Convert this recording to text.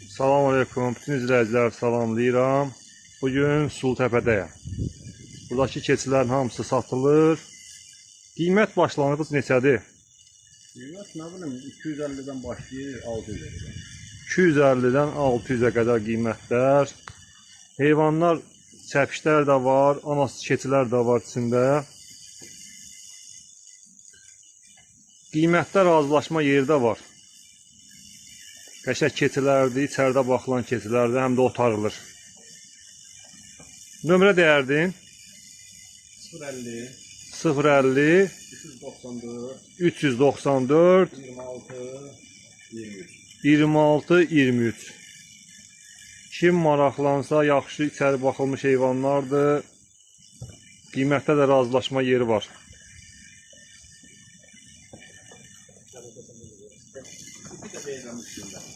Salamünaleyküm, bütün izləyicilər salamlayıram. Bugün Sultəpədəyəm. Buradakı keçilərin hamısı satılır. Qiymət başlanğıc neçədir? Qiymət nə bilim 250-dən başlayır 600-ə qədər. 250-dən 600-ə qədər qiymətlər. Heyvanlar, çəpişlər də var, anası keçilər də var içində. Qiymətdə razılaşma yeri də var. Qəşəng keçilərdir, içəridə baxılan keçilərdir, həm də otarılır. Nömrə deyərdin? 050 050 394 394 26 23. 26 23. Kim maraqlansa, yaxşı içəri baxılmış heyvanlardır. Qiymətdə də razılaşma yeri var. Bir də beyləmişdim də.